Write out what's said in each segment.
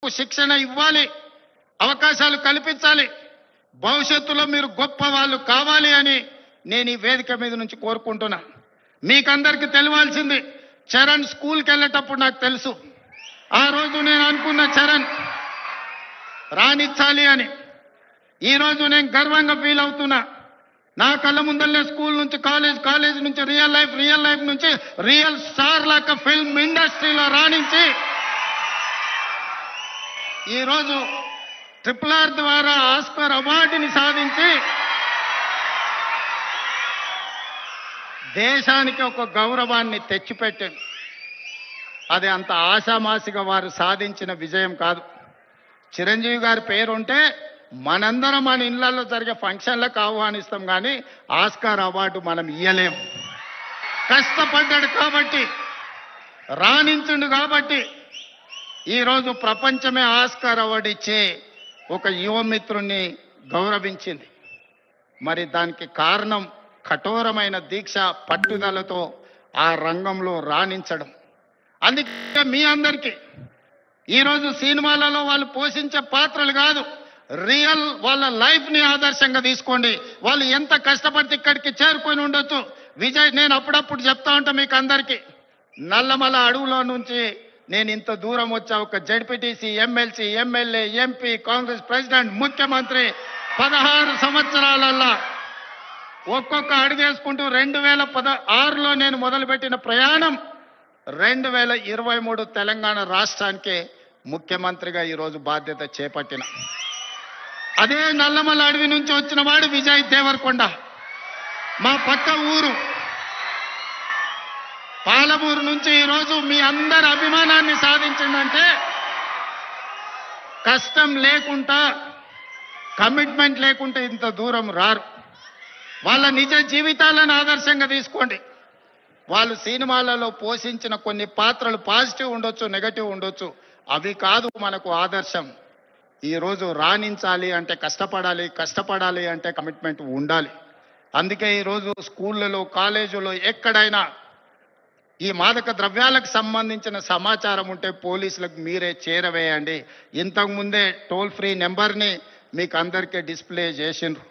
శిక్షణ ఇవ్వాలి, అవకాశాలు కల్పించాలి, భవిష్యత్తులో మీరు గొప్ప వాళ్ళు కావాలి అని నేను ఈ వేదిక మీద నుంచి కోరుకుంటున్నా. మీకందరికీ తెలియాల్సింది, చరణ్ స్కూల్కి వెళ్ళేటప్పుడు నాకు తెలుసు, ఆ రోజు నేను అనుకున్న చరణ్ రాణించాలి అని. ఈరోజు నేను గర్వంగా ఫీల్ అవుతున్నా. నా కళ్ళ ముందల్లే స్కూల్ నుంచి కాలేజ్, కాలేజ్ నుంచి రియల్ లైఫ్ నుంచి రియల్ స్టార్ లాగా ఫిల్మ్ ఇండస్ట్రీలో రాణించి ఈరోజు RRR ద్వారా ఆస్కార్ అవార్డుని సాధించి దేశానికి ఒక గౌరవాన్ని తెచ్చిపెట్టాడు. అది అంత ఆశామాసిగా వారు సాధించిన విజయం కాదు. చిరంజీవి గారి పేరుంటే మనందరం మన ఇళ్లలో జరిగే ఫంక్షన్లకు ఆహ్వానిస్తాం, కానీ ఆస్కార్ అవార్డు మనం ఇయ్యలేం. కష్టపడ్డాడు కాబట్టి, రాణించుండు కాబట్టి ఈరోజు ప్రపంచమే ఆస్కార్ అవార్డు ఇచ్చే ఒక యువమిత్రుణ్ణి గౌరవించింది. మరి దానికి కారణం కఠోరమైన దీక్ష, పట్టుదలతో ఆ రంగంలో రాణించడం. అందుకే మీ అందరికీ ఈరోజు సినిమాలలో వాళ్ళు పోషించే పాత్రలు కాదు, రియల్ వాళ్ళ లైఫ్ని ఆదర్శంగా తీసుకోండి. వాళ్ళు ఎంత కష్టపడితే ఇక్కడికి చేరుకొని ఉండొచ్చు. విజయ్, నేను అప్పుడప్పుడు చెప్తా ఉంటా మీకు అందరికీ, నల్లమల అడవులో నుంచి నేను ఇంత దూరం వచ్చా. ఒక ZPTC, MLC, MLA, MP, Congress president, ముఖ్యమంత్రి 16 సంవత్సరాలల్లా ఒక్కొక్క అడుగేసుకుంటూ 2016లో నేను మొదలుపెట్టిన ప్రయాణం 2023 తెలంగాణ రాష్ట్రానికి ముఖ్యమంత్రిగా ఈరోజు బాధ్యత చేపట్టిన. అదే నల్లమల అడవి నుంచి వచ్చిన వాడు విజయ్ దేవరకొండ. మా పక్క ఊరు పాలమూరు నుంచి ఈరోజు మీ అందరి అభిమానాన్ని సాధించిందంటే కష్టం లేకుండా, కమిట్మెంట్ లేకుంటే ఇంత దూరం రారు. వాళ్ళ నిజ జీవితాలను ఆదర్శంగా తీసుకోండి. వాళ్ళు సినిమాలలో పోషించిన కొన్ని పాత్రలు పాజిటివ్ ఉండొచ్చు, నెగటివ్ ఉండొచ్చు, అవి కాదు మనకు ఆదర్శం. ఈరోజు రాణించాలి అంటే కష్టపడాలి అంటే కమిట్మెంట్ ఉండాలి. అందుకే ఈరోజు స్కూళ్ళలో, కాలేజీలో ఎక్కడైనా ఈ మాదక ద్రవ్యాలకు సంబంధించిన సమాచారం ఉంటే పోలీసులకు మీరే చేరవేయండి. ఇంతకుముందే టోల్ ఫ్రీ నెంబర్ని మీకు అందరికీ డిస్ప్లే చేసిండ్రు.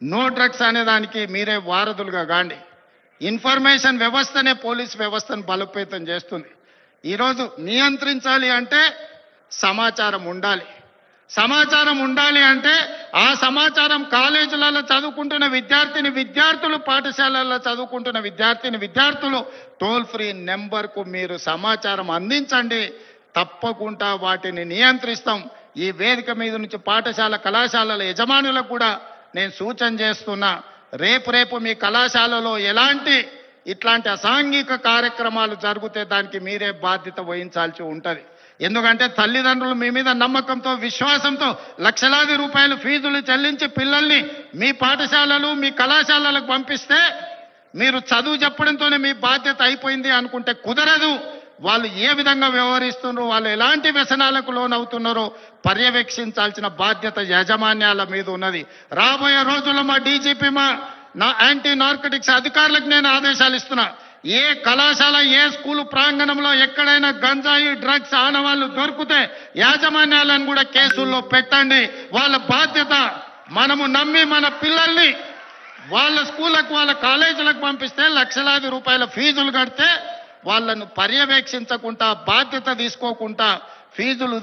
నో డ్రగ్స్ అనే దానికి మీరే వారధులుగా కాండి. ఇన్ఫర్మేషన్ వ్యవస్థనే పోలీస్ వ్యవస్థను బలోపేతం చేస్తుంది. ఈరోజు నియంత్రించాలి అంటే సమాచారం ఉండాలి. సమాచారం ఉండాలి అంటే ఆ సమాచారం కాలేజీలలో చదువుకుంటున్న విద్యార్థులు, పాఠశాలల్లో చదువుకుంటున్న విద్యార్థులు టోల్ ఫ్రీ నెంబర్కు మీరు సమాచారం అందించండి. తప్పకుండా వాటిని నియంత్రిస్తాం. ఈ వేదిక మీద నుంచి పాఠశాల, కళాశాలల యజమానులకు కూడా నేను సూచన చేస్తున్నా, రేపు మీ కళాశాలలో ఇట్లాంటి అసాంఘిక కార్యక్రమాలు జరిగితే దానికి మీరే బాధ్యత వహించాల్సి ఉంటుంది. ఎందుకంటే తల్లిదండ్రులు మీ మీద నమ్మకంతో, విశ్వాసంతో లక్షలాది రూపాయలు ఫీజులు చెల్లించి పిల్లల్ని మీ పాఠశాలలు, మీ కళాశాలలకు పంపిస్తే మీరు చదువు చెప్పడంతోనే మీ బాధ్యత అయిపోయింది అనుకుంటే కుదరదు. వాళ్ళు ఏ విధంగా వ్యవహరిస్తున్నారో, వాళ్ళు ఎలాంటి వ్యసనాలకు లోనవుతున్నారో పర్యవేక్షించాల్సిన బాధ్యత యాజమాన్యాల మీద ఉన్నది. రాబోయే రోజుల్లో మా డీజీపీ, నా యాంటీ నార్కటిక్స్ అధికారులకు నేను ఆదేశాలు ఇస్తున్నా. ఏ కళాశాల, ఏ స్కూలు ప్రాంగణంలో ఎక్కడైనా గంజాయి, డ్రగ్స్ ఆనవాళ్లు దొరికితే యాజమాన్యాలను కూడా కేసుల్లో పెట్టండి. వాళ్ళ బాధ్యత. మనము నమ్మి మన పిల్లల్ని వాళ్ళ స్కూళ్ళకు, వాళ్ళ కాలేజీలకు పంపిస్తే లక్షలాది రూపాయల ఫీజులు కడితే వాళ్ళను పర్యవేక్షించకుండా, బాధ్యత తీసుకోకుండా ఫీజులు